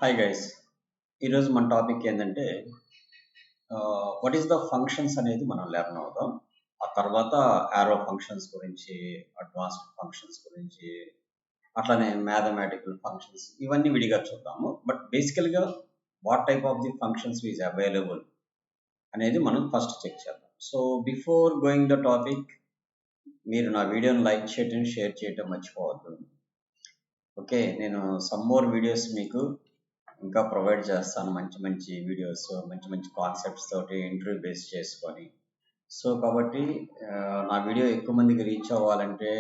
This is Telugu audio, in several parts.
హాయ్ గైస్, ఈరోజు మన టాపిక్ ఏంటంటే వాట్ ఈస్ ద ఫంక్షన్స్ అనేది మనం లెర్న్ అవుదాం. ఆ తర్వాత యారో ఫంక్షన్స్ గురించి, అడ్వాన్స్డ్ ఫంక్షన్స్ గురించి, అట్లనే మ్యాథమెటికల్ ఫంక్షన్స్ ఇవన్నీ విడిగా చూద్దాము. బట్ బేసికల్గా what type of the functions is available అనేది మనం ఫస్ట్ చెక్ చేద్దాం. So before going the topic, మీరు నా వీడియోని లైక్ చేయటం, షేర్ చేయటం మర్చిపోవద్దు. ఓకే, నేను సమ్ మోర్ వీడియోస్ మీకు ఇంకా ప్రొవైడ్ చేస్తాను. మంచి మంచి వీడియోస్, మంచి మంచి కాన్సెప్ట్స్ తోటి ఇంటర్వ్యూ బేస్ చేసుకొని. సో కాబట్టి నా వీడియో ఎక్కువ మందికి రీచ్ అవ్వాలంటే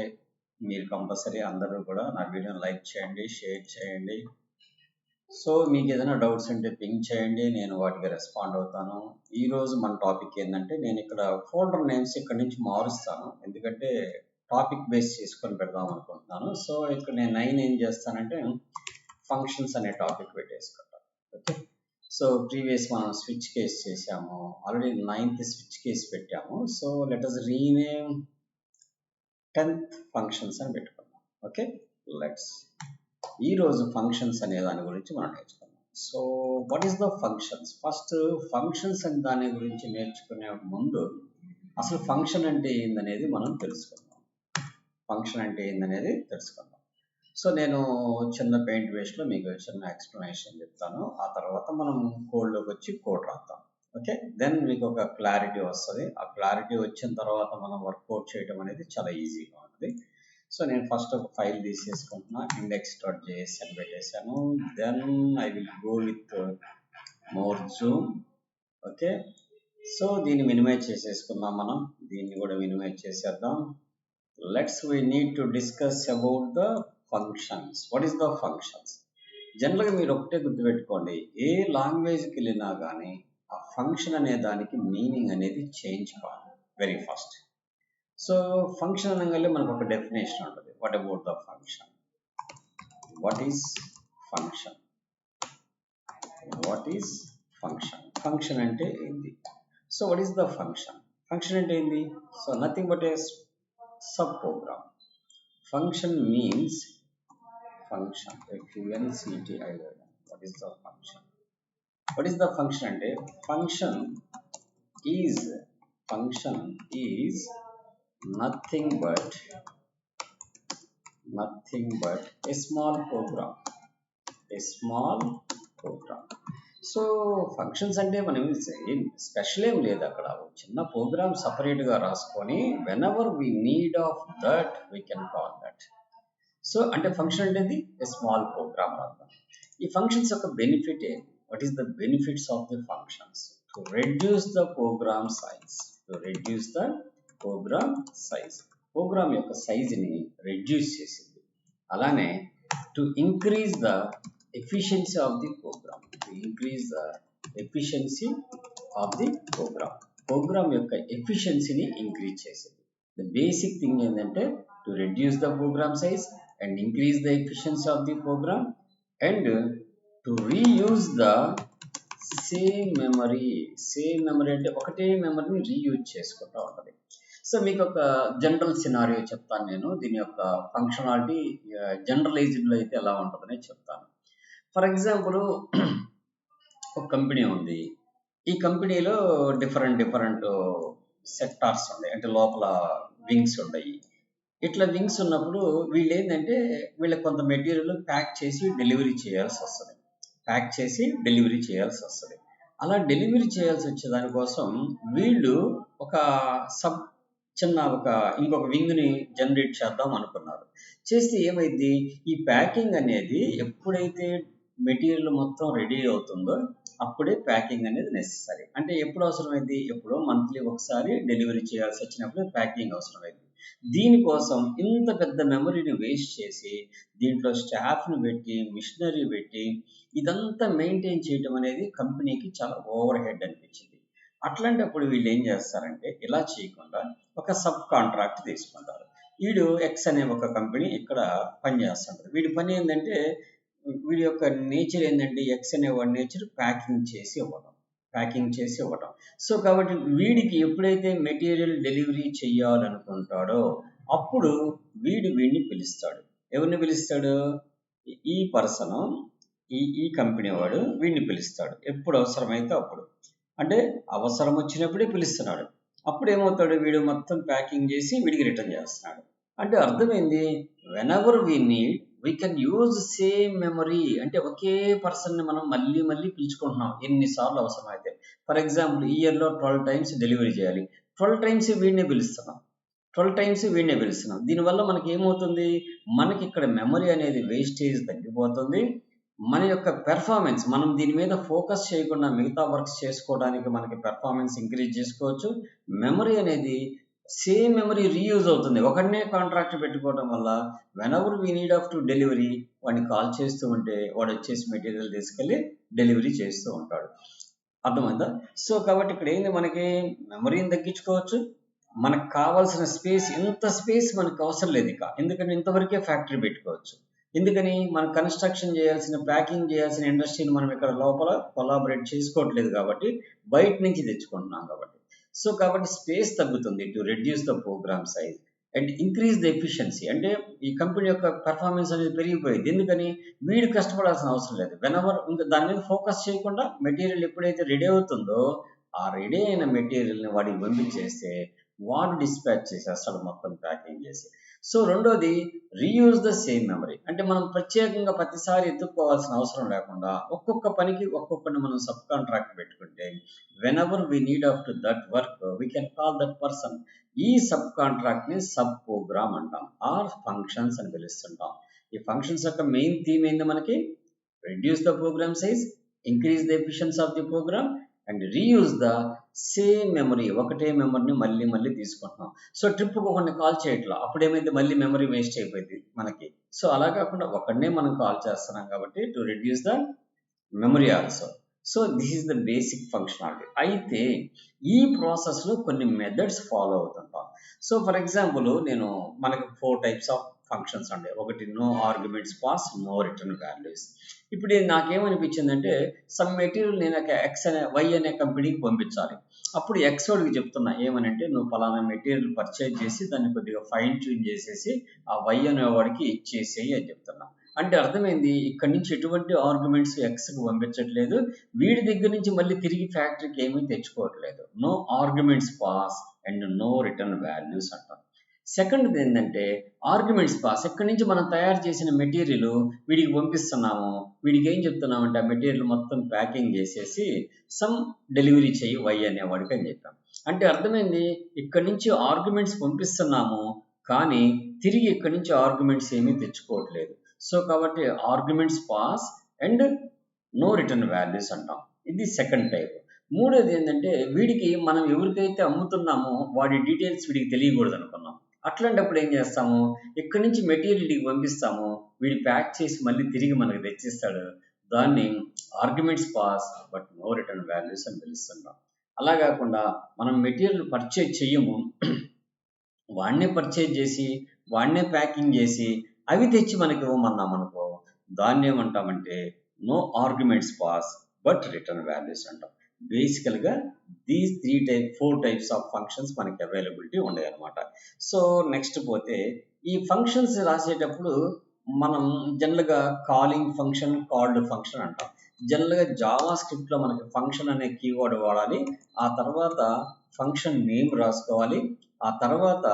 మీరు కంపల్సరీ అందరూ కూడా నా వీడియోని లైక్ చేయండి, షేర్ చేయండి. సో మీకు ఏదైనా డౌట్స్ ఉంటే పింక్ చేయండి, నేను వాటికి రెస్పాండ్ అవుతాను. ఈరోజు మన టాపిక్ ఏంటంటే, నేను ఇక్కడ ఫోల్డర్ నేమ్స్ ఇక్కడ నుంచి మారుస్తాను, ఎందుకంటే టాపిక్ బేస్ చేసుకొని పెడదాం అనుకుంటున్నాను. సో ఇక్కడ నేను 9 ఏం చేస్తానంటే ఫంక్షన్స్ అనే టాపిక్ పెట్టేసుకుంటాం. ఓకే, సో ప్రీవియస్ మనం స్విచ్ కేస్ చేసాము, ఆల్రెడీ 9th స్విచ్ కేస్ పెట్టాము. So let us rename 10th functions అని పెట్టుకుందాం. ఓకే, లెట్స్ ఈరోజు ఫంక్షన్స్ అనే దాని గురించి మనం నేర్చుకుందాం. So what is the functions? First functions అనే దాని గురించి నేర్చుకునే ముందు అసలు ఫంక్షన్ అంటే ఏందనేది మనం తెలుసుకుందాం. ఫంక్షన్ అంటే ఏందనేది తెలుసుకుందాం. సో నేను చిన్న పెయింట్ వేస్ట్లో మీకు చిన్న ఎక్స్ప్లెనేషన్ చెప్తాను. ఆ తర్వాత మనం కోడ్లోకి వచ్చి కోడ్ రాద్దాం. ఓకే, దెన్ మీకు ఒక క్లారిటీ వస్తుంది. ఆ క్లారిటీ వచ్చిన తర్వాత మనం వర్కౌట్ చేయడం అనేది చాలా ఈజీగా ఉంటుంది. సో నేను ఫస్ట్ ఒక ఫైల్ తీసేసుకుంటున్నా, index.js అని పెట్టేశాను. Then I will go with more zoom. Okay, so దీన్ని మినిమైజ్ చేసేసుకుందాం. మనం దీన్ని కూడా మినిమైజ్ చేసేద్దాం. we need to discuss about the functions. What is the functions? జనరల్గా మీరు ఒకటే గుర్తుపెట్టుకోండి, ఏ లాంగ్వేజ్కి వెళ్ళినా కానీ ఆ ఫంక్షన్ అనే దానికి మీనింగ్ అనేది చేంజ్ కావాలి వెరీ ఫస్ట్. సో ఫంక్షన్ అనగానే మనకు ఒక డెఫినేషన్ ఉంటుంది. What about the function? What is function? What is function? Function అంటే ఏంది? So what is the function? Function అంటే ఏంది? So nothing but A sub program. Function means function. F-U-N-C-T-I-O-N. What is the function? What is the function? And function is nothing but a small program. A small program. So functions అంటే మనం స్పెషల్ ఏం లేదు, అక్కడ చిన్న ప్రోగ్రామ్ సపరేట్గా రాసుకొని when ever we need of that we can call that. So అంటే ఫంక్షన్ అంటే ఏ స్మాల్ ప్రోగ్రామ్ రాద్దాం. ఈ ఫంక్షన్స్ యొక్క బెనిఫిట్ ఏంటి? What is the benefits of the functions? To reduce the program size. Program యొక్క సైజ్ని రెడ్యూస్ చేసింది. అలానే to increase the efficiency of the program. To increase the efficiency of the program. Program యొక్క efficiency increase చేసేది. The basic thing ఏంటంటే to reduce the program size and increase the efficiency of the program and to reuse the same memory. అంటే ఒకటే మెమరీని రీయూజ్ చేసుకుంటూ ఉంటుంది. సో మీకు ఒక జనరల్ సినారియో చెప్తాను నేను. దీని యొక్క ఫంక్షనాలిటీ జనరలైజ్డ్లో అయితే ఎలా ఉంటుందని చెప్తాను. ఫర్ ఎగ్జాంపుల్, ఒక కంపెనీ ఉంది. ఈ కంపెనీలో డిఫరెంట్ సెక్టార్స్ ఉన్నాయి, అంటే లోపల వింగ్స్ ఉన్నాయి. ఇట్లా వింగ్స్ ఉన్నప్పుడు వీళ్ళు ఏంటంటే వీళ్ళకి కొంత మెటీరియల్ ప్యాక్ చేసి డెలివరీ చేయాల్సి వస్తుంది. అలా డెలివరీ చేయాల్సి వచ్చే దానికోసం వీళ్ళు ఒక ఇంకొక వింగ్ని జనరేట్ చేద్దాం అనుకున్నారు. చేస్తే ఏమైంది, ఈ ప్యాకింగ్ అనేది ఎప్పుడైతే మెటీరియల్ మొత్తం రెడీ అవుతుందో అప్పుడే ప్యాకింగ్ అనేది నెసెసరీ. అంటే ఎప్పుడు అవసరమైంది? ఎప్పుడో మంత్లీ ఒకసారి డెలివరీ చేయాల్సి వచ్చినప్పుడు ప్యాకింగ్ అవసరమైంది. దీనికోసం ఇంత పెద్ద మెమరీని వేస్ట్ చేసి దీంట్లో స్టాఫ్ని పెట్టి, మిషనరీ పెట్టి ఇదంతా మెయింటైన్ చేయడం అనేది కంపెనీకి చాలా ఓవర్ హెడ్ అనిపించింది. అట్లాంటప్పుడు వీళ్ళు ఏం చేస్తారంటే, ఇలా చేయకుండా ఒక సబ్ కాంట్రాక్ట్ తీసుకుంటారు. వీడు ఎక్స్ అనే ఒక కంపెనీ ఇక్కడ పనిచేస్తుంటారు. వీడి పని ఏంటంటే, వీడి యొక్క నేచర్ ఏంటంటే, ఎక్స్ అనేవాడి నేచర్ ప్యాకింగ్ చేసి ఇవ్వడం. సో కాబట్టి వీడికి ఎప్పుడైతే మెటీరియల్ డెలివరీ చేయాలనుకుంటాడో అప్పుడు వీడిని పిలుస్తాడు. ఎవరిని పిలుస్తాడు? ఈ పర్సన్ ఈ కంపెనీ వాడు వీడిని పిలుస్తాడు ఎప్పుడు అవసరమైతే అప్పుడు. అంటే అవసరం వచ్చినప్పుడే పిలుస్తున్నాడు. అప్పుడు ఏమవుతాడు, వీడు మొత్తం ప్యాకింగ్ చేసి వీడికి రిటర్న్ చేస్తున్నాడు. అంటే అర్థమైంది, when ever we need we can use same memory. అంటే ఒకే పర్సన్ని మనం మళ్ళీ మళ్ళీ పిలుచుకుంటున్నాం ఎన్నిసార్లు అవసరమైతే. ఫర్ ఎగ్జాంపుల్ ఇయర్లో 12 టైమ్స్ డెలివరీ చేయాలి, 12 టైమ్స్ వీడినే పిలుస్తున్నాం, 12 టైమ్స్ వీడినే పిలుస్తున్నాం. దీనివల్ల మనకి ఏమవుతుంది, మనకి ఇక్కడ మెమరీ అనేది వేస్టేజ్ తగ్గిపోతుంది. మన యొక్క పెర్ఫార్మెన్స్, మనం దీని మీద ఫోకస్ చేయకుండా మిగతా వర్క్స్ చేసుకోవడానికి మనకి పెర్ఫార్మెన్స్ ఇంక్రీజ్ చేసుకోవచ్చు. మెమరీ అనేది సేమ్ మెమరీ రీయూజ్ అవుతుంది. ఒకనే కాంట్రాక్ట్ పెట్టుకోవడం వల్ల when ever we need of to delivery వాడిని కాల్ చేస్తూ ఉంటే వాడు వచ్చేసి మెటీరియల్ తీసుకెళ్ళి డెలివరీ చేస్తూ ఉంటాడు. అర్థమైందా? సో కాబట్టి ఇక్కడ ఏంది, మనకి మెమరీని తగ్గించుకోవచ్చు. మనకు కావాల్సిన స్పేస్, ఇంత స్పేస్ మనకు అవసరం లేదు ఇక, ఎందుకంటే ఇంతవరకే ఫ్యాక్టరీ పెట్టుకోవచ్చు. ఎందుకని, మనం కన్స్ట్రక్షన్ చేయాల్సిన, ప్యాకింగ్ చేయాల్సిన ఇండస్ట్రీని మనం ఇక్కడ లోపల కొలాబరేట్ చేసుకోవట్లేదు కాబట్టి, బయట నుంచి తెచ్చుకుంటున్నాం కాబట్టి. సో కాబట్టి స్పేస్ తగ్గుతుంది to reduce the program size and increase the efficiency. అంటే ఈ కంపెనీ యొక్క పెర్ఫార్మెన్స్ అనేది పెరిగిపోయింది. ఎందుకని, వీడు కష్టపడాల్సిన అవసరం లేదు. వెనవర్ ఇంకా దాని మీద ఫోకస్ చేయకుండా మెటీరియల్ ఎప్పుడైతే రెడీ అవుతుందో ఆ రెడీ అయిన మెటీరియల్ని వాడికి పంపించేస్తే వాడు డిస్పాచ్ చేసేస్తాడు మొత్తం ప్యాకింగ్ చేసి. సో రెండోది, రీయూజ్ ద సేమ్ మెమరీ. అంటే మనం ప్రత్యేకంగా ప్రతిసారి ఎత్తుక్కోవాల్సిన అవసరం లేకుండా ఒక్కొక్క పనికి ఒక్కొక్కరిని మనం సబ్ కాంట్రాక్ట్ పెట్టుకుంటే whenever we need of to that work we can call that person. ఈ సబ్ కాంట్రాక్ట్ని సబ్ ప్రోగ్రామ్ అంటాం, ఆర్ ఫంక్షన్స్ అని పిలుస్తుంటాం. ఈ ఫంక్షన్స్ యొక్క మెయిన్ థీమ్ ఏంది మనకి, reduce the program size, increase the efficiency of the program and reuse the same memory. ఒకటే మెమరీని మళ్ళీ మళ్ళీ తీసుకుంటున్నాం. సో ట్రిప్కి ఒకరిని కాల్ చేయట్లా, అప్పుడు ఏమైతే మళ్ళీ మెమరీ వేస్ట్ అయిపోయింది మనకి. సో అలా కాకుండా ఒకరినే మనం కాల్ చేస్తున్నాం కాబట్టి to reduce the memory also. So this is the basic functionality. అయితే ఈ ప్రాసెస్లో కొన్ని మెథడ్స్ ఫాలో అవుతుంటాం. సో ఫర్ ఎగ్జాంపుల్ మనకి 4 టైప్స్ ఆఫ్ ఫంక్షన్స్ అండి. ఒకటి no arguments pass, no return values. ఇప్పుడు నాకేమనిపించిందంటే, సమ్ మెటీరియల్ నేను ఎక్స్ అనే వై అనే కంపెనీకి పంపించాలి. అప్పుడు ఎక్స్ వాడికి చెప్తున్నా ఏమనంటే, నువ్వు పలానా మెటీరియల్ పర్చేజ్ చేసి దాన్ని కొద్దిగా ఫైన్ ట్యూన్ చేసేసి ఆ వై అనేవాడికి ఇచ్చేసేయి అని చెప్తున్నా. అంటే అర్థమైంది, ఇక్కడి నుంచి ఎటువంటి ఆర్గ్యుమెంట్స్ ఎక్స్కి పంపించట్లేదు, వీడి దగ్గర నుంచి మళ్ళీ తిరిగి ఫ్యాక్టరీకి ఏమీ తెచ్చుకోవట్లేదు. No arguments pass and no return values అంటాం. సెకండ్ది ఏంటంటే ఆర్గ్యుమెంట్స్ పాస్. ఎక్కడి నుంచి మనం తయారు చేసిన మెటీరియల్ వీడికి పంపిస్తున్నాము, వీడికి ఏం చెప్తున్నామంటే ఆ మెటీరియల్ మొత్తం ప్యాకింగ్ చేసేసి సమ్ డెలివరీ చేయి వై అనేవాడికి అని చెప్పాం. అంటే అర్థమైంది, ఇక్కడి నుంచి ఆర్గ్యుమెంట్స్ పంపిస్తున్నాము కానీ తిరిగి ఇక్కడి నుంచి ఆర్గ్యుమెంట్స్ ఏమీ తెచ్చుకోవట్లేదు. సో కాబట్టి arguments pass and no return values అంటాం. ఇది సెకండ్ టైప్. మూడోది ఏంటంటే, వీడికి మనం ఎవరికైతే అమ్ముతున్నామో వాడి డీటెయిల్స్ వీడికి తెలియకూడదు అనుకున్నాం. అట్లాంటప్పుడు ఏం చేస్తాము, ఇక్కడి నుంచి మెటీరియల్కి పంపిస్తాము, వీడి ప్యాక్ చేసి మళ్ళీ తిరిగి మనకు తెచ్చిస్తాడు. దాన్ని arguments pass but no return values అని పిలుస్తున్నాం. అలా కాకుండా మనం మెటీరియల్ పర్చేజ్ చెయ్యము, వాడినే పర్చేజ్ చేసి వాడినే ప్యాకింగ్ చేసి అవి తెచ్చి మనకి ఇవ్వమన్నాం అనుకో, దాన్ని ఏమంటామంటే no arguments pass but return values అంటాం. బేసికల్గా దీస్ 4 టైప్స్ ఆఫ్ ఫంక్షన్స్ మనకి అవైలబిలిటీ ఉన్నాయి అనమాట. సో నెక్స్ట్ పోతే, ఈ ఫంక్షన్స్ రాసేటప్పుడు మనం జనరల్గా కాలింగ్ ఫంక్షన్, కాల్డ్ ఫంక్షన్ అంటాం. జనరల్గా జావా స్క్రిప్ట్లో మనకి ఫంక్షన్ అనే కీవర్డ్ వాడాలి, ఆ తర్వాత ఫంక్షన్ నేమ్ రాసుకోవాలి, ఆ తర్వాత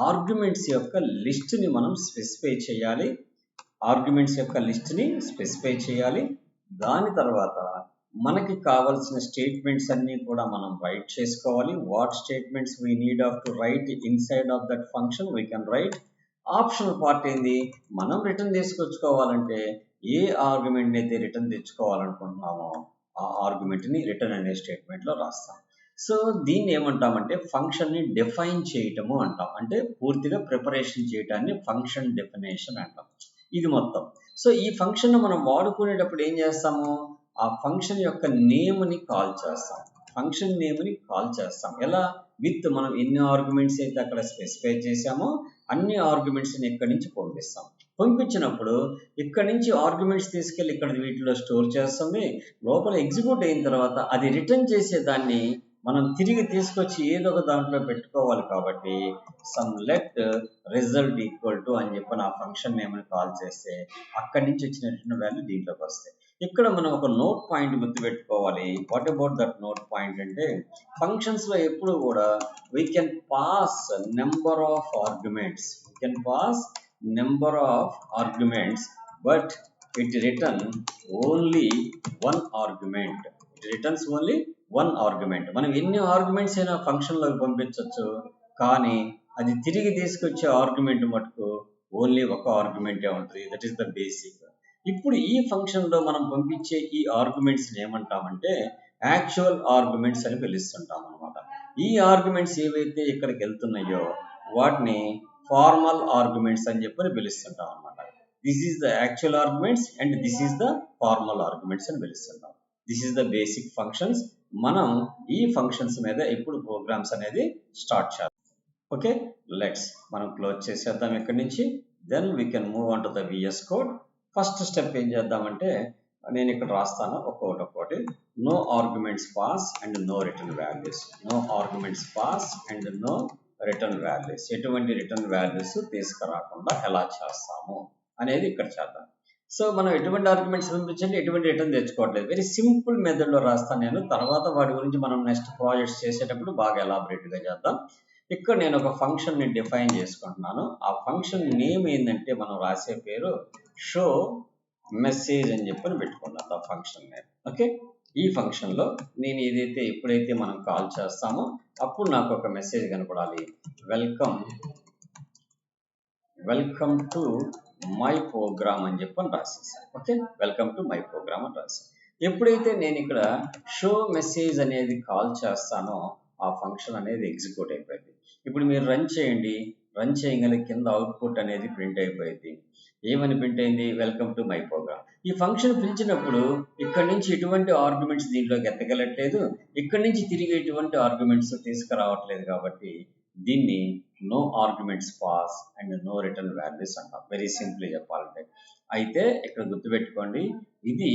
ఆర్గ్యుమెంట్స్ యొక్క లిస్ట్ని మనం స్పెసిఫై చేయాలి, దాని తర్వాత మనకి కావాల్సిన స్టేట్మెంట్స్ అన్నీ కూడా మనం రైట్ చేసుకోవాలి. What statements we need of to right inside of that function we can write. Optional part ఏంది, మనం రిటర్న్ తీసుకొచ్చుకోవాలంటే ఏ ఆర్గ్యుమెంట్ని అయితే రిటర్న్ తెచ్చుకోవాలనుకుంటున్నామో ఆ ఆర్గ్యుమెంట్ని రిటర్న్ అనే స్టేట్మెంట్లో రాస్తాం. సో దీన్ని ఏమంటామంటే ఫంక్షన్ని డిఫైన్ చేయటము అంటాం. అంటే పూర్తిగా ప్రిపరేషన్ చేయటాన్ని ఫంక్షన్ డెఫినేషన్ అంటాం. ఇది మొత్తం. సో ఈ ఫంక్షన్ మనం వాడుకునేటప్పుడు ఏం చేస్తాము, ఆ ఫంక్షన్ యొక్క నేమ్ని కాల్ చేస్తాం. ఎలా, విత్ మనం ఎన్ని ఆర్గ్యుమెంట్స్ అయితే అక్కడ స్పెసిఫై చేసామో అన్ని ఆర్గ్యుమెంట్స్ని ఇక్కడి నుంచి పంపిస్తాం. పంపించినప్పుడు ఇక్కడి నుంచి ఆర్గ్యుమెంట్స్ తీసుకెళ్ళి ఇక్కడ వీటిలో స్టోర్ చేస్తుంది. లోపల ఎగ్జిక్యూట్ అయిన తర్వాత అది రిటర్న్ చేసే దాన్ని మనం తిరిగి తీసుకొచ్చి ఏదో ఒక దాంట్లో పెట్టుకోవాలి. కాబట్టి some let result equal to అని చెప్పి నా ఫంక్షన్ నేమ్ని కాల్ చేస్తే అక్కడి నుంచి వచ్చిన రిటర్న్ వాల్యూ దీంట్లోకి వస్తాయి. ఇక్కడ మనం ఒక నోట్ పాయింట్ గుర్తుపెట్టుకోవాలి. What about that note point అంటే ఫంక్షన్స్ లో ఎప్పుడు కూడా we can pass number of arguments, but it return only one argument. It returns only one argument. మనం ఎన్ని ఆర్గ్యుమెంట్స్ అయినా ఫంక్షన్ లోకి పంపించవచ్చు, కానీ అది తిరిగి తీసుకొచ్చే ఆర్గ్యుమెంట్ మటుకు ఓన్లీ ఒక ఆర్గ్యుమెంటే ఉంటుంది. That is the basic. ఇప్పుడు ఈ ఫంక్షన్ లో మనం పంపించే ఈ ఆర్గ్యుమెంట్స్ ఏమంటామంటే యాక్చువల్ ఆర్గ్యుమెంట్స్ అని పిలుస్తుంటాం అనమాట. ఈ ఆర్గ్యుమెంట్స్ ఏవైతే ఇక్కడికి వెళ్తున్నాయో వాటిని ఫార్మల్ ఆర్గ్యుమెంట్స్ అని చెప్పి పిలుస్తుంటాం అనమాట. This is the actual arguments and this is the formal arguments అని పిలుస్తున్నాం. This is the basic functions. మనం ఈ ఫంక్షన్స్ మీద ఇప్పుడు ప్రోగ్రామ్స్ అనేది స్టార్ట్ చేద్దాం. ఓకే, లెట్స్ మనం క్లోజ్ చేసేద్దాం ఇక్కడి నుంచి. Then we can move on to the VS code. First step ఏం చేద్దామంటే నేను ఇక్కడ రాస్తాను ఒక్కొక్కటి. No arguments pass and no return values. No arguments pass and no return values. ఎటువంటి రిటర్న్ వాల్యూస్ తీసుకురాకుండా ఎలా చేస్తాము అనేది ఇక్కడ చేద్దాం. సో మనం ఎటువంటి ఆర్గ్యుమెంట్స్ పంపించండి, ఎటువంటి రిటర్న్ తెచ్చుకోవట్లేదు. వెరీ సింపుల్ మెథడ్లో రాస్తాను నేను. తర్వాత వాటి గురించి మనం నెక్స్ట్ ప్రాజెక్ట్స్ చేసేటప్పుడు బాగా ఎలాబరేట్గా చేద్దాం. ఇక్కడ నేను ఒక ఫంక్షన్ని డిఫైన్ చేసుకుంటున్నాను. ఆ ఫంక్షన్ నేమ్ ఏంటంటే మనం రాసే పేరు షో మెసేజ్ అని చెప్పి పెట్టుకున్నాను ఆ ఫంక్షన్ నేమ్. ఓకే, ఈ ఫంక్షన్లో నేను ఏదైతే ఎప్పుడైతే మనం కాల్ చేస్తామో అప్పుడు నాకు ఒక మెసేజ్ కనపడాలి, వెల్కమ్ టు మై ప్రోగ్రామ్ అని చెప్పని రాసేసాను. Okay, welcome to my program అని రాసాను. ఎప్పుడైతే నేను ఇక్కడ షో మెసేజ్ అనేది కాల్ చేస్తానో ఆ ఫంక్షన్ అనేది ఎగ్జిక్యూట్ అయిపోయింది. ఇప్పుడు మీరు రన్ చేయండి, రన్ చేయగల కింద అవుట్పుట్ అనేది ప్రింట్ అయిపోయింది. ఏమని ప్రింట్ అయింది? Welcome to my program. ఈ ఫంక్షన్ పిలిచినప్పుడు ఇక్కడ నుంచి ఎటువంటి ఆర్గ్యుమెంట్స్ దీంట్లోకి ఎత్తగలట్లేదు, ఇక్కడ నుంచి తిరిగి ఎటువంటి ఆర్గ్యుమెంట్స్ తీసుకురావట్లేదు. కాబట్టి దీన్ని no arguments pass and no return values అంటాం. వెరీ సింపుల్ చెప్పాలంటే. అయితే ఇక్కడ గుర్తుపెట్టుకోండి, ఇది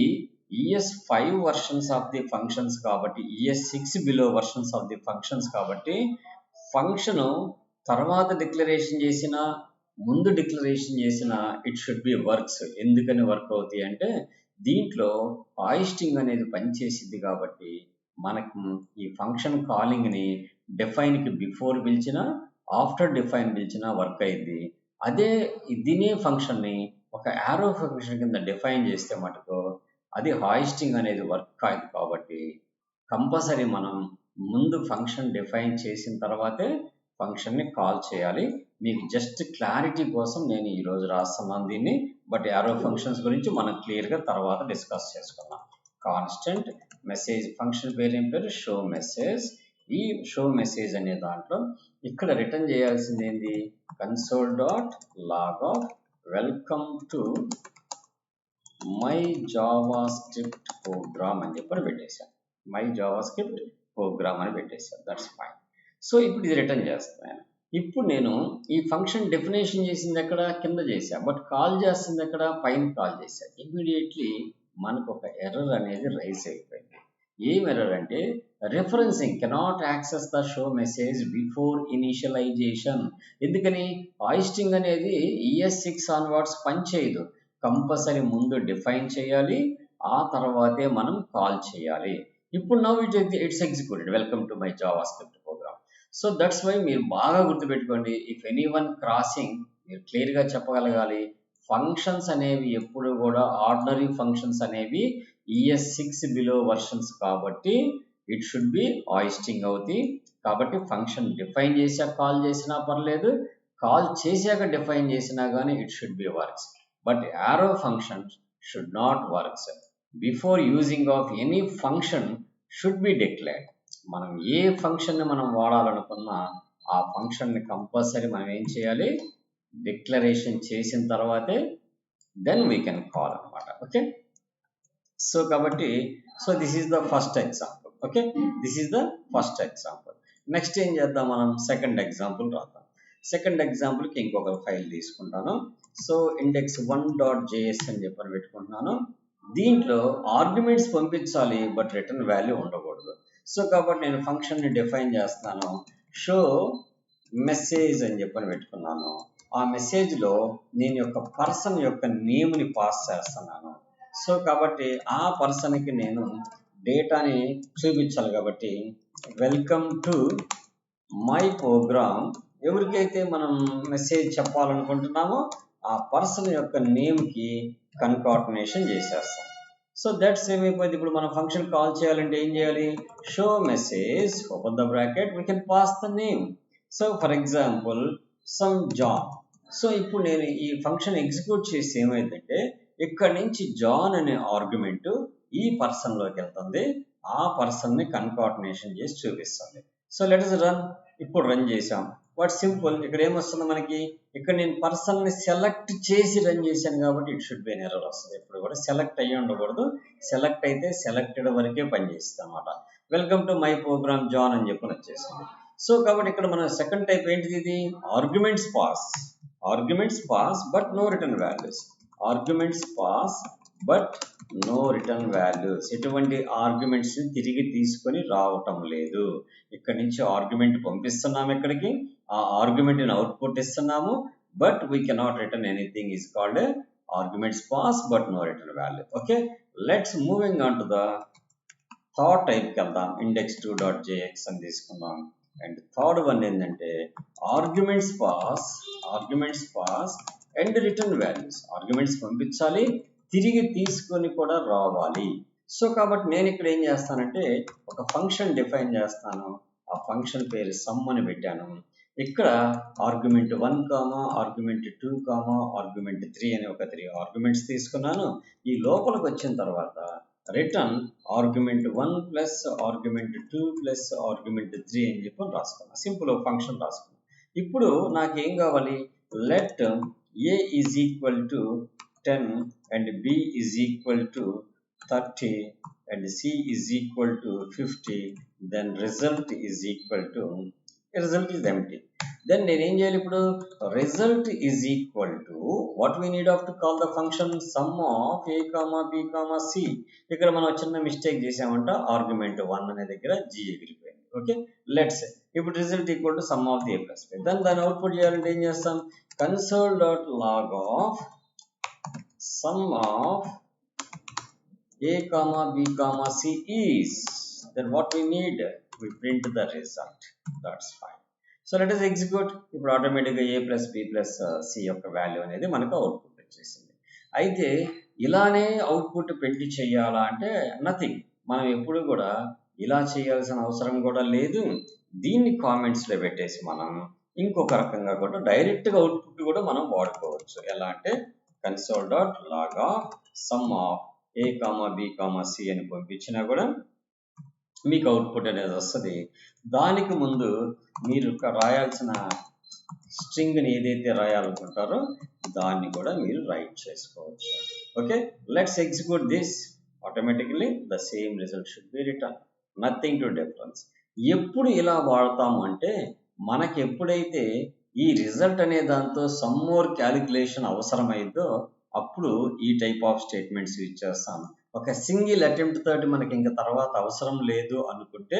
ES5 versions of the functions కాబట్టి, ES6 below versions of the functions కాబట్టి ఫంక్షన్ తర్వాత డిక్లరేషన్ చేసిన ముందు డిక్లరేషన్ చేసిన ఇట్ షుడ్ బి వర్క్స్. ఎందుకని వర్క్ అవుతాయి అంటే దీంట్లో హాయిస్టింగ్ అనేది పనిచేసింది కాబట్టి మనకు ఈ ఫంక్షన్ కాలింగ్ని డిఫైన్కి బిఫోర్ పిలిచిన ఆఫ్టర్ డిఫైన్ పిలిచిన వర్క్ అయింది. అదే దీనే ఫంక్షన్ని ఒక యారో ఫంక్షన్ కింద డిఫైన్ చేస్తే మటుకు అది హాయిస్టింగ్ అనేది వర్క్ కాదు. కాబట్టి కంపల్సరీ మనం ముందు ఫంక్షన్ డిఫైన్ చేసిన తర్వాతే ఫంక్షన్ని కాల్ చేయాలి. మీకు జస్ట్ క్లారిటీ కోసం నేను ఈరోజు రాస్తున్నాను దీన్ని. బట్ యారో ఫంక్షన్స్ గురించి మనం క్లియర్గా తర్వాత డిస్కస్ చేసుకున్నాం. కాన్స్టెంట్ మెసేజ్ ఫంక్షన్ పేరు ఏం పేరు? Show message. ఈ షో మెసేజ్ అనే దాంట్లో ఇక్కడ రిటర్న్ చేయాల్సింది ఏంది? console.log of welcome to my JavaScript program అని చెప్పి పెట్టేశాను. మై JavaScript program అని పెట్టేశాను. That's fine. సో ఇప్పుడు ఇది రిటర్న్ చేస్తాను. ఇప్పుడు నేను ఈ ఫంక్షన్ డెఫినేషన్ చేసింది ఎక్కడ? కింద చేశా. బట్ కాల్ చేస్తుంది ఎక్కడ? పైన కాల్ చేశా. ఇమీడియట్లీ మనకు ఒక ఎర్రర్ అనేది రైజ్ అయిపోయింది. ఏం ఎర్రర్ అంటే referencing cannot access the show message before initialization. ఎందుకని? హాయిస్టింగ్ అనేది ES6 ఆన్వర్డ్స్ పనిచేయదు. కంపల్సరీ ముందు డిఫైన్ చేయాలి, ఆ తర్వాతే మనం కాల్ చేయాలి. ఇప్పుడు now it's executed welcome to my JavaScript program. So that's why మీరు బాగా గుర్తుపెట్టుకోండి. ఇఫ్ ఎనీ వన్ క్రాసింగ్ మీరు క్లియర్గా చెప్పగలగాలి. ఫంక్షన్స్ అనేవి ఎప్పుడు కూడా ఆర్డినరీ ఫంక్షన్స్ అనేవి ES6 బిలో వర్షన్స్ కాబట్టి ఇట్ షుడ్ బి హాయిస్టింగ్ అవుతాయి. కాబట్టి ఫంక్షన్ డిఫైన్ చేశాక కాల్ చేసినా పర్లేదు, కాల్ చేశాక డిఫైన్ చేసినా కానీ it should B works. But arrow function should not works. Before using of any function should be declared. మనం ఏ ఫంక్షన్ని మనం వాడాలనుకున్నా ఆ ఫంక్షన్ని కంపల్సరీ మనం ఏం చేయాలి? డిక్లరేషన్ చేసిన తర్వాతే దెన్ వీ కెన్ కాల్ అనమాట. ఓకే, సో కాబట్టి this is the first example. Okay, this is the first example. Next ఏం చేద్దాం? మనం సెకండ్ ఎగ్జాంపుల్ రాద్దాం. సెకండ్ ఎగ్జాంపుల్కి ఇంకొక ఫైల్ తీసుకుంటాను. సో index1.js అని చెప్పని పెట్టుకుంటున్నాను. దీంట్లో ఆర్గ్యుమెంట్స్ పంపించాలి, బట్ రిటర్న్ వాల్యూ ఉండకూడదు. సో కాబట్టి నేను ఫంక్షన్ని డిఫైన్ చేస్తున్నాను. షో మెసేజ్ అని చెప్పని పెట్టుకున్నాను. ఆ మెసేజ్లో నేను యొక్క పర్సన్ యొక్క నేమ్ని పాస్ చేస్తున్నాను. సో కాబట్టి ఆ పర్సన్కి నేను డేటాని చూపించాలి కాబట్టి వెల్కమ్ టు మై ప్రోగ్రామ్ ఎవరికైతే మనం మెసేజ్ చెప్పాలనుకుంటున్నామో ఆ పర్సన్ యొక్క నేమ్కి కన్కార్డినేషన్ చేసేస్తాం. సో దట్స్ ఏమైపోయింది. ఇప్పుడు మనం ఫంక్షన్ కాల్ చేయాలంటే ఏం చేయాలి? Show message open the bracket we can pass the name. So for example some John. So ఇప్పుడు నేను ఈ ఫంక్షన్ ఎగ్జిక్యూట్ చేసి ఏమైందంటే ఇక్కడ నుంచి జాన్ అనే ఆర్గ్యుమెంట్ ఈ పర్సన్లోకి వెళ్తుంది, ఆ పర్సన్ని కన్కార్డినేషన్ చేసి చూపిస్తుంది. So let us run. ఇప్పుడు రన్ చేసాం. What simple. ఇక్కడ ఏమొస్తుంది మనకి? ఇక్కడ నేను పర్సన్ని సెలెక్ట్ చేసి రన్ చేశాను కాబట్టి it should be an error వస్తుంది. ఎప్పుడు కూడా సెలెక్ట్ అయ్యి ఉండకూడదు. సెలెక్ట్ అయితే సెలెక్టెడ్ వరకే పనిచేస్తుంది అనమాట. Welcome to my program John అని చెప్పి వచ్చేసింది. సో కాబట్టి ఇక్కడ మన సెకండ్ టైప్ ఏంటిది? ఇది arguments pass. Arguments pass but no return values. Arguments pass but no return values. ఎటువంటి ఆర్గ్యుమెంట్స్ తిరిగి తీసుకొని రావటం లేదు. ఇక్కడ నుంచి ఆర్గ్యుమెంట్ పంపిస్తున్నాము ఇక్కడికి, ఆ ఆర్గ్యుమెంట్ అవుట్పుట్ ఇస్తున్నాము, but we cannot return anything. Is called arguments pass but no return value. Okay, let's moving on to the third టైప్కి వెళ్దాం. index2.jx అని తీసుకుందాం. అండ్ థర్డ్ వన్ ఏంటంటే arguments pass and return values. Arguments పంపించాలి, తిరిగి తీసుకొని కూడా రావాలి. సో కాబట్టి నేను ఇక్కడ ఏం చేస్తానంటే ఒక ఫంక్షన్ డిఫైన్ చేస్తాను. ఆ ఫంక్షన్ పేరు సమ్ అని పెట్టాను. ఇక్కడ ఆర్గ్యుమెంట్ 1, ఆర్గ్యుమెంట్ 2, ఆర్గ్యుమెంట్ 3 అని ఒక 3 ఆర్గ్యుమెంట్స్ తీసుకున్నాను. ఈ లోపలికి వచ్చిన తర్వాత return argument 1 plus argument 2 plus argument 3 అని చెప్పి రాసుకున్నాను. సింపుల్ ఫంక్షన్ రాసుకున్నాను. ఇప్పుడు నాకేం కావాలి? Let a is equal to 10 and b is equal to 30 and c is equal to 50, then result is equal to, result is empty. Then నేను ఏం చేయాలి? ఇప్పుడు result is equal to what we need of to call the function sum of a b c. ఇక్కడ మనం చిన్న మిస్టేక్ చేసామంట. ఆర్గ్యుమెంట్ 1 అనే దగ్గర g ఎగిరిపోయింది. ఓకే, లెట్స్ ఇప్పుడు result equal to some of the a plus b. దాన్ని అవుట్పుట్ చేయాలంటే ఏం చేస్తాం? console.log of sum of a b c is, then what we need, we print the result. That's fine. So let us execute. ఇప్పుడు ఆటోమేటిక్గా a plus b plus c యొక్క వాల్యూ అనేది మనకు అవుట్పుట్ వచ్చేసింది. అయితే ఇలానే అవుట్పుట్ పెట్టి చేయాలా అంటే నథింగ్. మనం ఎప్పుడు కూడా ఇలా చేయాల్సిన అవసరం కూడా లేదు. దీన్ని కామెంట్స్లో పెట్టేసి మనం ఇంకొక రకంగా కూడా డైరెక్ట్గా అవుట్పుట్ కూడా మనం వాడుకోవచ్చు. ఎలా అంటే console.log of sum of a b c అని పంపించినా కూడా మీకు అవుట్పుట్ అనేది వస్తుంది. దానికి ముందు మీరు రాయాల్సిన స్ట్రింగ్ని ఏదైతే రాయాలనుకుంటారో దాన్ని కూడా మీరు రైట్ చేసుకోవచ్చు. Okay, let's execute this. Automatically the same result should be return, nothing to difference. ఎప్పుడు ఇలా వాడతాము అంటే మనకి ఎప్పుడైతే ఈ రిజల్ట్ అనే దాంతో సమ్ మోర్ క్యాలిక్యులేషన్ అవసరమైందో అప్పుడు ఈ టైప్ ఆఫ్ స్టేట్మెంట్స్ యూజ్ చేస్తాను. ఒక సింగిల్ అటెంప్ట్ తోటి మనకి ఇంకా తర్వాత అవసరం లేదు అనుకుంటే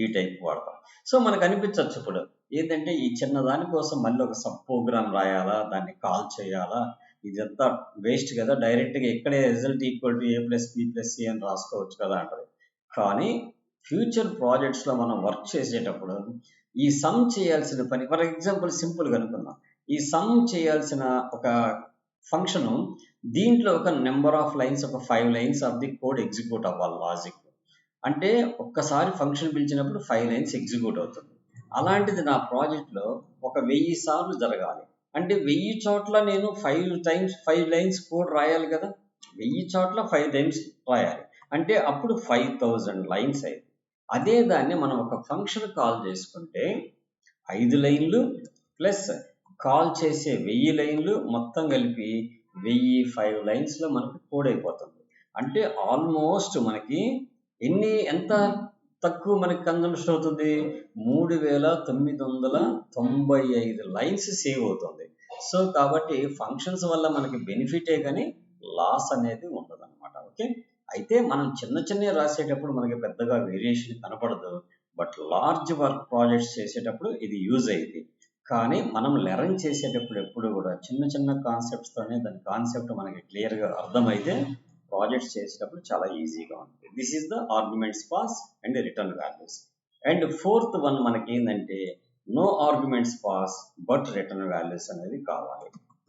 ఈ టైప్ వాడతాం. సో మనకు అనిపించవచ్చు ఇప్పుడు ఏంటంటే ఈ చిన్న దానికోసం మళ్ళీ ఒక సబ్ ప్రోగ్రామ్ రాయాలా, దాన్ని కాల్ చేయాలా, ఇదంతా వేస్ట్ కదా, డైరెక్ట్గా ఇక్కడే result equal to a plus b plus c అని రాసుకోవచ్చు కదా అంటారు. కానీ ఫ్యూచర్ ప్రాజెక్ట్స్లో మనం వర్క్ చేసేటప్పుడు ఈ సమ్ చేయాల్సిన పని, ఫర్ ఎగ్జాంపుల్ సింపుల్గా అనుకుందాం, ఈ సమ్ చేయాల్సిన ఒక ఫంక్షను దీంట్లో ఒక నెంబర్ ఆఫ్ లైన్స్, ఒక 5 lines of the code execute అవ్వాలి. లాజిక్ అంటే ఒక్కసారి ఫంక్షన్ పిలిచినప్పుడు 5 లైన్స్ ఎగ్జిక్యూట్ అవుతుంది. అలాంటిది నా ప్రాజెక్ట్లో ఒక 1000 సార్లు జరగాలి అంటే 1000 చోట్ల నేను 5 లైన్స్ కోడ్ రాయాలి కదా. 1000 చోట్ల 5 లైన్స్ రాయాలి అంటే అప్పుడు 5000 లైన్స్ అయింది. అదే దాన్ని మనం ఒక ఫంక్షన్ కాల్ చేసుకుంటే 5 లైన్లు ప్లస్ కాల్ చేసే 1000 లైన్లు మొత్తం కలిపి 1005 లైన్స్లో మనకు కోడ్ అయిపోతుంది. అంటే ఆల్మోస్ట్ మనకి ఎంత తక్కువ మనకి కన్జంప్షన్ అవుతుంది? 3995 లైన్స్ సేవ్ అవుతుంది. సో కాబట్టి ఫంక్షన్స్ వల్ల మనకి బెనిఫిటే కానీ లాస్ అనేది ఉండదు అనమాట. ఓకే, అయితే మనం చిన్న రాసేటప్పుడు మనకి పెద్దగా వేరియేషన్ కనపడదు, బట్ లార్జ్ వర్క్ ప్రాజెక్ట్స్ చేసేటప్పుడు ఇది యూజ్ అయ్యింది. కానీ మనం లెర్న్ చేసేటప్పుడు ఎప్పుడు కూడా చిన్న కాన్సెప్ట్స్తోనే దాని కాన్సెప్ట్ మనకి క్లియర్గా అర్థమైతే ప్రాజెక్ట్స్ చేసేటప్పుడు చాలా ఈజీగా ఉంటుంది. This is the arguments pass and return values. And fourth one మనకి ఏంటంటే no arguments pass but return values అనేది కావాలి.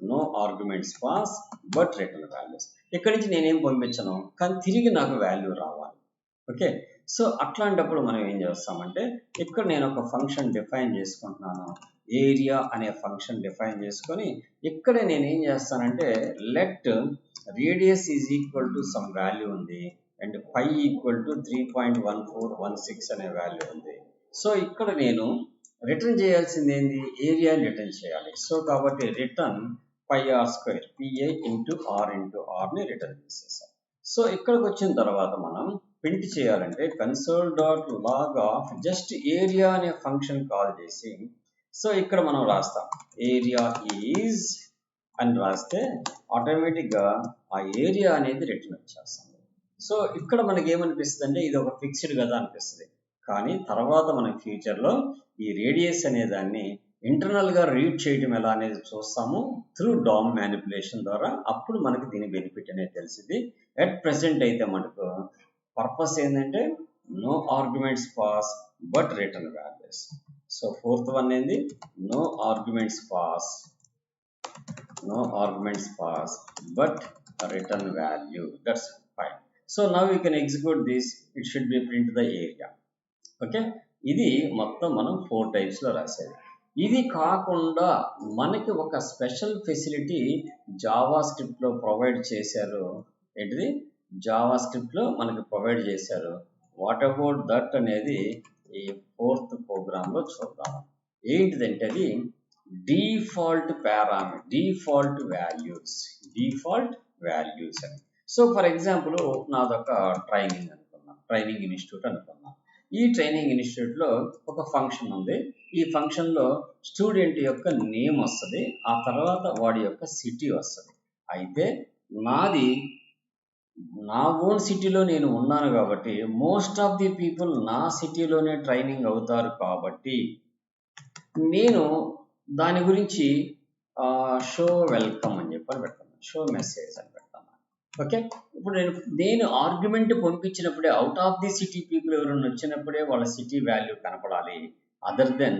No arguments pass but return values. ఇక్కడి నుంచి నేనేం పంపించను కానీ తిరిగి నాకు వాల్యూ రావాలి. ఓకే, సో అట్లాంటప్పుడు మనం ఏం చేస్తామంటే ఇక్కడ నేను ఒక ఫంక్షన్ డిఫైన్ చేసుకుంటున్నాను. ఏరియా అనే ఫంక్షన్ డిఫైన్ చేసుకొని ఇక్కడ నేను ఏం చేస్తానంటే let radius is equal to some value ఉంది అండ్ పై ఈక్వల్ టు 3.1416 అనే వాల్యూ ఉంది. సో ఇక్కడ నేను రిటర్న్ చేయాల్సింది ఏంది, ఏరియాని రిటర్న్ చేయాలి. సో కాబట్టి రిటర్న్ పై ఆర్ స్క్వేర్ పిఏ ఇంటూ ఆర్ని రిటర్న్ చేసేసాం. సో ఇక్కడికి వచ్చిన తర్వాత మనం ప్రింట్ చేయాలంటే console dot log of just area అనే ఫంక్షన్ కాల్ చేసి సో ఇక్కడ మనం రాస్తాం ఏరియా ఈజ్ అని రాస్తే ఆటోమేటిక్గా ఆ ఏరియా అనేది రిటర్న్ వచ్చేస్తుంది. సో ఇక్కడ మనకి ఏమనిపిస్తుంది అంటే ఇది ఒక ఫిక్స్డ్ కదా అనిపిస్తుంది, కానీ తర్వాత మనం ఫ్యూచర్లో ఈ రేడియస్ అనే దాన్ని ఇంటర్నల్గా రీడ్ చేయడం ఎలా అనేది చూస్తాము త్రూ డామ్ మ్యానిపులేషన్ ద్వారా. అప్పుడు మనకి దీని బెనిఫిట్ అనేది తెలిసింది. ఎట్ ప్రెసెంట్ అయితే మనకు పర్పస్ ఏంటంటే no arguments pass but return values. So fourth one ఏంది no arguments pass but return value. That's fine. So now we can execute this. It should be print the area. Okay, ఇది మొత్తం మనం 4 types లో రాసేది. ఇది కాకుండా మనకి ఒక స్పెషల్ ఫెసిలిటీ జావా స్క్రిప్ట్ లో ప్రొవైడ్ చేశారు. ఏంటిది, జావా స్క్రిప్ట్ లో మనకి ప్రొవైడ్ చేశారు. వాట్ అబౌట్ దట్ అనేది ఈ 4th ప్రోగ్రామ్ లో చూద్దాం. ఏంటిదంటే అది డిఫాల్ట్ డిఫాల్ట్ వాల్యూస్ అని. సో ఫర్ ఎగ్జాంపుల్ నాదొక ట్రైనింగ్ ఇన్స్టిట్యూట్ అనుకున్నాం. ఈ ట్రైనింగ్ ఇన్స్టిట్యూట్లో ఒక ఫంక్షన్ ఉంది. ఈ ఫంక్షన్లో స్టూడెంట్ యొక్క నేమ్ వస్తుంది, ఆ తర్వాత వాడి యొక్క సిటీ వస్తుంది. అయితే నా ఓన్ సిటీలో నేను ఉన్నాను కాబట్టి మోస్ట్ ఆఫ్ ది పీపుల్ నా సిటీలోనే ట్రైనింగ్ అవుతారు కాబట్టి నేను దాని గురించి షో వెల్కమ్ అని చెప్పని పెడతాను, షో మెసేజ్ అని పెడతాను. ఓకే, ఇప్పుడు నేను ఆర్గ్యుమెంట్ పంపించినప్పుడే out of the city people ఎవరైనా వచ్చినప్పుడే వాళ్ళ సిటీ వాల్యూ కనపడాలి, అదర్ దెన్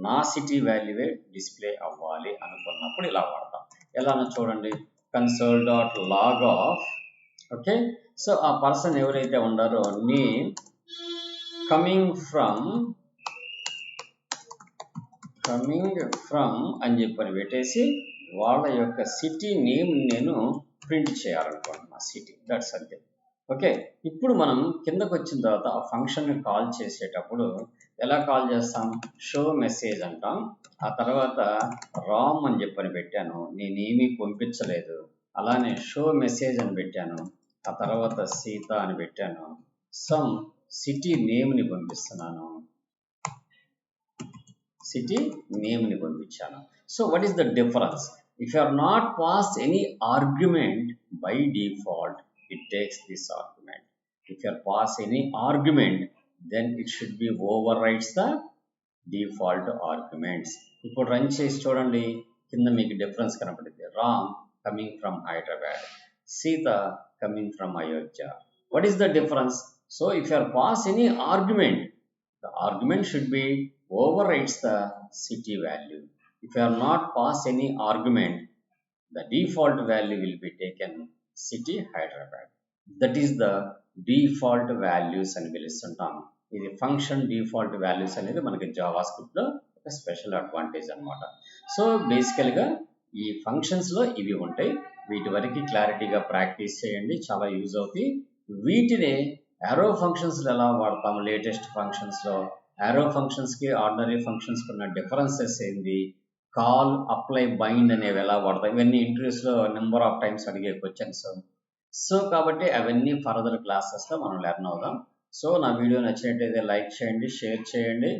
నా సిటీ వాల్యూవే డిస్ప్లే అవ్వాలి అనుకున్నప్పుడు ఇలా వాడతాం. ఎలానో చూడండి, console dot log of. Okay, so ఆ పర్సన్ ఎవరైతే ఉన్నారో నేమ్ కమింగ్ ఫ్రమ్ అని చెప్పని పెట్టేసి వాళ్ళ యొక్క సిటీ నేమ్ నేను ప్రింట్ చేయాలనుకుంటున్నా, సిటీ. దట్స్ అంతే. ఓకే, ఇప్పుడు మనం కిందకు వచ్చిన తర్వాత ఆ ఫంక్షన్ని కాల్ చేసేటప్పుడు ఎలా కాల్ చేస్తాం, షో మెసేజ్ అంటాం. ఆ తర్వాత రామ్ అని చెప్పని పెట్టాను, నేనేమీ పంపించలేదు. అలానే షో మెసేజ్ అని పెట్టాను, ఆ తర్వాత సీత అని పెట్టాను. సమ్ సిటీ నేమ్ని పంపిస్తున్నాను, సిటీ నేమ్ని పంపించాను. So what is the difference? If you are not passed any argument, by default it takes this argument. If you are passed any argument, then it should be overrides the default arguments. ఇప్పుడు రన్ చేసి చూడండి, కింద మీకు డిఫరెన్స్ కనపడుతుంది. Ram coming from Hyderabad, Sita coming from Ayodhya. What is the difference? So if you are passed any argument, the argument should be overrides the city value. If you are not passed any argument, the default value will be taken city Hyderabad. That is the default values అని పిలుస్తుంటాం. ఇది ఫంక్షన్ డిఫాల్ట్ వాల్యూస్ అనేది మనకి జావా స్క్రిప్ట్ లో ఒక స్పెషల్ అడ్వాంటేజ్ అనమాట. సో బేసికల్గా ఈ ఫంక్షన్స్లో ఇవి ఉంటాయి. వీటి వరకు క్లారిటీగా ప్రాక్టీస్ చేయండి, చాలా యూజ్ అవుతాయి. వీటిని యారో ఫంక్షన్స్లో ఎలా వాడతాము, లేటెస్ట్ ఫంక్షన్స్లో యారో ఫంక్షన్స్కి ఆర్డినరీ ఫంక్షన్స్కి ఉన్న డిఫరెన్సెస్ ఏంది, కాల్, అప్లై, బైండ్ అనేవి ఎలా వాడతాం, ఇవన్నీ ఇంటర్వ్యూస్లో నెంబర్ ఆఫ్ టైమ్స్ అడిగే క్వశ్చన్స్. సో కాబట్టి అవన్నీ ఫర్దర్ క్లాసెస్లో మనం లెర్న్ అవుదాం. సో నా వీడియో నచ్చినట్టయితే లైక్ చేయండి, షేర్ చేయండి.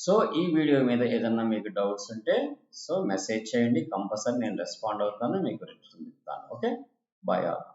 సో ఈ వీడియో మీద ఏదన్నా మీకు డౌట్స్ ఉంటే సో మెసేజ్ చేయండి, కంపల్సరీ నేను రెస్పాండ్ అవుతాను, మీకు రిప్లై ఇస్తాను. Okay, bye all.